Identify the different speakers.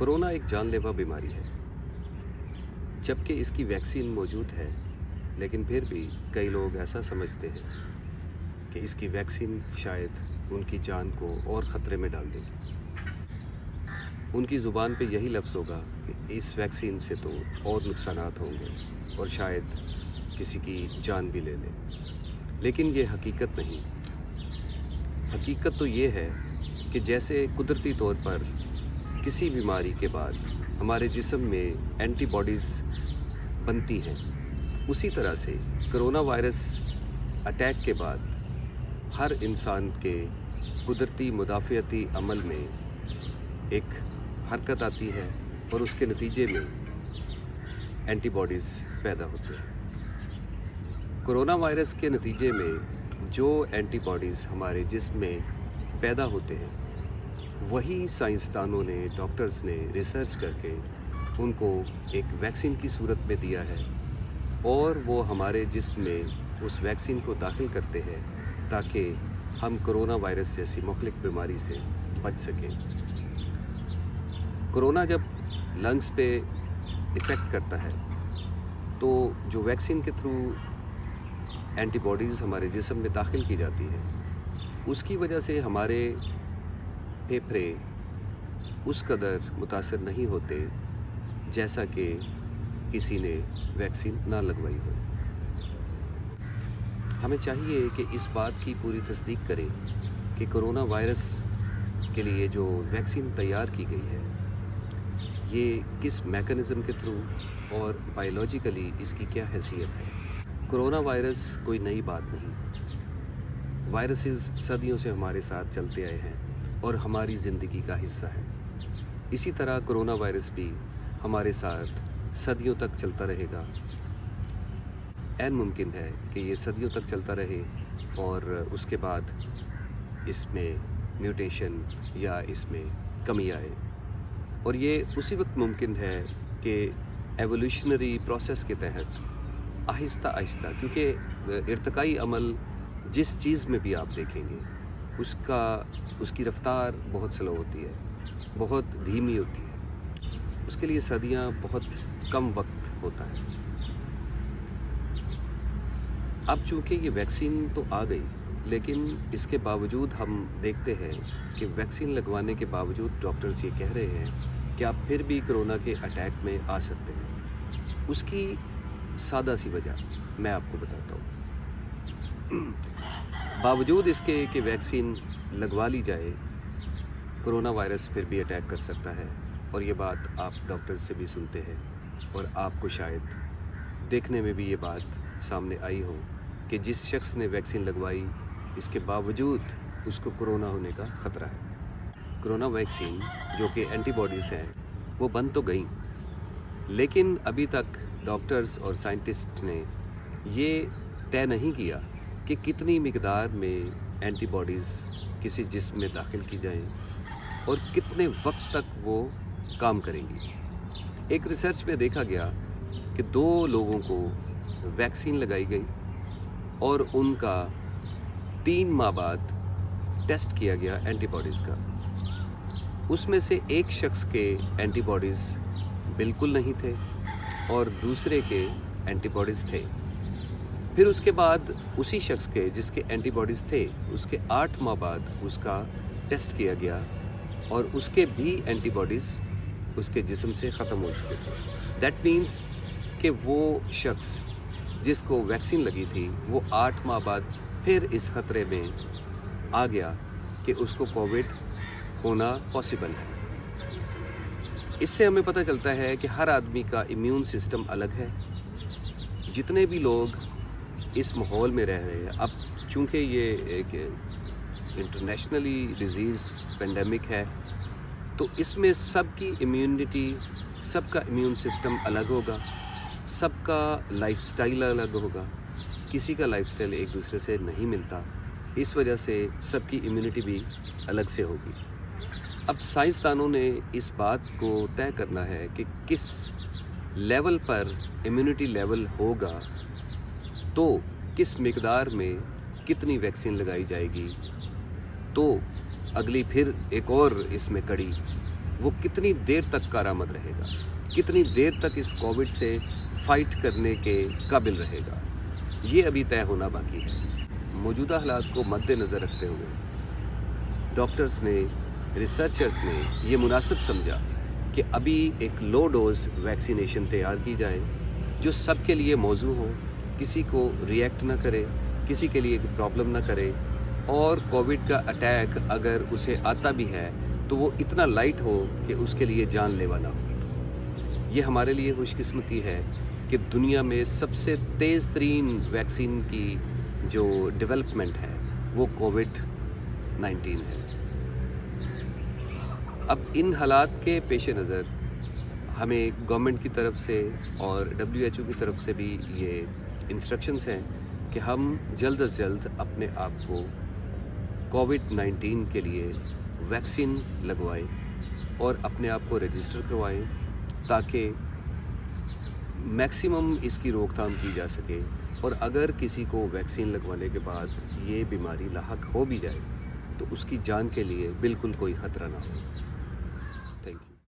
Speaker 1: Corona एक जानलेवा बीमारी है। जबकि इसकी वैक्सीन मौजूद है, लेकिन फिर भी कई लोग ऐसा समझते हैं कि इसकी वैक्सीन शायद उनकी जान को और ख़तरे में डाल देगी। उनकी ज़ुबान पे यही लफ्ज़ होगा कि इस वैक्सीन से तो और नुकसानात होंगे और शायद किसी की जान भी ले लें। लेकिन ये हकीकत नहीं। हकीकत तो ये है कि जैसे कुदरती तौर पर किसी बीमारी के बाद हमारे जिस्म में एंटीबॉडीज़ बनती हैं, उसी तरह से कोरोना वायरस अटैक के बाद हर इंसान के कुदरती मुदाफ़ियती अमल में एक हरकत आती है और उसके नतीजे में एंटीबॉडीज़ पैदा होते हैं। कोरोना वायरस के नतीजे में जो एंटीबॉडीज़ हमारे जिस्म में पैदा होते हैं, वही साइंसदानों ने, डॉक्टर्स ने रिसर्च करके उनको एक वैक्सीन की सूरत में दिया है और वो हमारे जिस्म में उस वैक्सीन को दाखिल करते हैं ताकि हम कोरोना वायरस जैसी मुख्तलिफ बीमारी से बच सकें। कोरोना जब लंग्स पे इफ़ेक्ट करता है तो जो वैक्सीन के थ्रू एंटीबॉडीज़ हमारे जिस्म में दाखिल की जाती है, उसकी वजह से हमारे फेफड़े उस कदर मुतासर नहीं होते जैसा कि किसी ने वैक्सीन ना लगवाई हो। हमें चाहिए कि इस बात की पूरी तस्दीक करें कि कोरोना वायरस के लिए जो वैक्सीन तैयार की गई है, ये किस मैकेनिज़्म के थ्रू और बायोलॉजिकली इसकी क्या हैसियत है। कोरोना वायरस कोई नई बात नहीं। वायरसेस सदियों से हमारे साथ चलते आए हैं और हमारी ज़िंदगी का हिस्सा है। इसी तरह कोरोना वायरस भी हमारे साथ सदियों तक चलता रहेगा। ऐन मुमकिन है कि ये सदियों तक चलता रहे और उसके बाद इसमें म्यूटेशन या इसमें कमी आए, और ये उसी वक्त मुमकिन है कि एवोल्यूशनरी प्रोसेस के तहत आहिस्ता आहिस्ता, क्योंकि इर्तिकाई अमल जिस चीज़ में भी आप देखेंगे उसकी रफ़्तार बहुत स्लो होती है, बहुत धीमी होती है। उसके लिए सदियां बहुत कम वक्त होता है। अब चूँकि ये वैक्सीन तो आ गई, लेकिन इसके बावजूद हम देखते हैं कि वैक्सीन लगवाने के बावजूद डॉक्टर्स ये कह रहे हैं कि आप फिर भी कोरोना के अटैक में आ सकते हैं। उसकी सादा सी वजह मैं आपको बताता हूँ। बावजूद इसके कि वैक्सीन लगवा ली जाए, कोरोना वायरस फिर भी अटैक कर सकता है, और ये बात आप डॉक्टर्स से भी सुनते हैं और आपको शायद देखने में भी ये बात सामने आई हो कि जिस शख्स ने वैक्सीन लगवाई, इसके बावजूद उसको कोरोना होने का ख़तरा है। कोरोना वैक्सीन जो कि एंटीबॉडीज़ हैं वो बन तो गई, लेकिन अभी तक डॉक्टर्स और साइंटिस्ट ने ये तय नहीं किया कि कितनी मिकदार में एंटीबॉडीज़ किसी जिस्म में दाखिल की जाएं और कितने वक्त तक वो काम करेंगी। एक रिसर्च में देखा गया कि 2 लोगों को वैक्सीन लगाई गई और उनका 3 माह बाद टेस्ट किया गया एंटीबॉडीज़ का। उसमें से एक शख्स के एंटीबॉडीज़ बिल्कुल नहीं थे और दूसरे के एंटीबॉडीज़ थे। फिर उसके बाद उसी शख्स के जिसके एंटीबॉडीज़ थे, उसके 8 माह बाद उसका टेस्ट किया गया और उसके भी एंटीबॉडीज़ उसके जिस्म से ख़त्म हो चुके थे। दैट मीन्स कि वो शख्स जिसको वैक्सीन लगी थी वो 8 माह बाद फिर इस ख़तरे में आ गया कि उसको कोविड होना पॉसिबल है। इससे हमें पता चलता है कि हर आदमी का इम्यून सिस्टम अलग है। जितने भी लोग इस माहौल में रह रहे हैं, अब चूँकि ये एक इंटरनेशनली डिज़ीज़ पेंडेमिक है, तो इसमें सबकी इम्यूनिटी, सबका इम्यून सिस्टम अलग होगा, सबका लाइफस्टाइल अलग होगा। किसी का लाइफस्टाइल एक दूसरे से नहीं मिलता, इस वजह से सबकी इम्यूनिटी भी अलग से होगी। अब साइंसदानों ने इस बात को तय करना है कि किस लेवल पर इम्यूनिटी लेवल होगा तो किस मिकदार में कितनी वैक्सीन लगाई जाएगी। तो अगली फिर एक और इसमें कड़ी वो कितनी देर तक कारामद रहेगा, कितनी देर तक इस कोविड से फाइट करने के काबिल रहेगा, ये अभी तय होना बाकी है। मौजूदा हालात को मद्देनज़र रखते हुए डॉक्टर्स ने, रिसर्चर्स ने ये मुनासिब समझा कि अभी एक लो डोज वैक्सीनेशन तैयार की जाए जो सबके लिए मौजू हो, किसी को रिएक्ट ना करे, किसी के लिए प्रॉब्लम ना करे, और कोविड का अटैक अगर उसे आता भी है तो वो इतना लाइट हो कि उसके लिए जानलेवा ना हो। ये हमारे लिए खुशकिस्मती है कि दुनिया में सबसे तेज़ तरीन वैक्सीन की जो डेवलपमेंट है वो कोविड-19 है। अब इन हालात के पेश नज़र हमें गवर्नमेंट की तरफ से और WHO की तरफ से भी ये इंस्ट्रक्शंस हैं कि हम जल्द अज जल्द अपने आप को कोविड-19 के लिए वैक्सीन लगवाएं और अपने आप को रजिस्टर करवाएं ताकि मैक्सिमम इसकी रोकथाम की जा सके, और अगर किसी को वैक्सीन लगवाने के बाद ये बीमारी लाहक हो भी जाए तो उसकी जान के लिए बिल्कुल कोई ख़तरा ना हो। Thank you.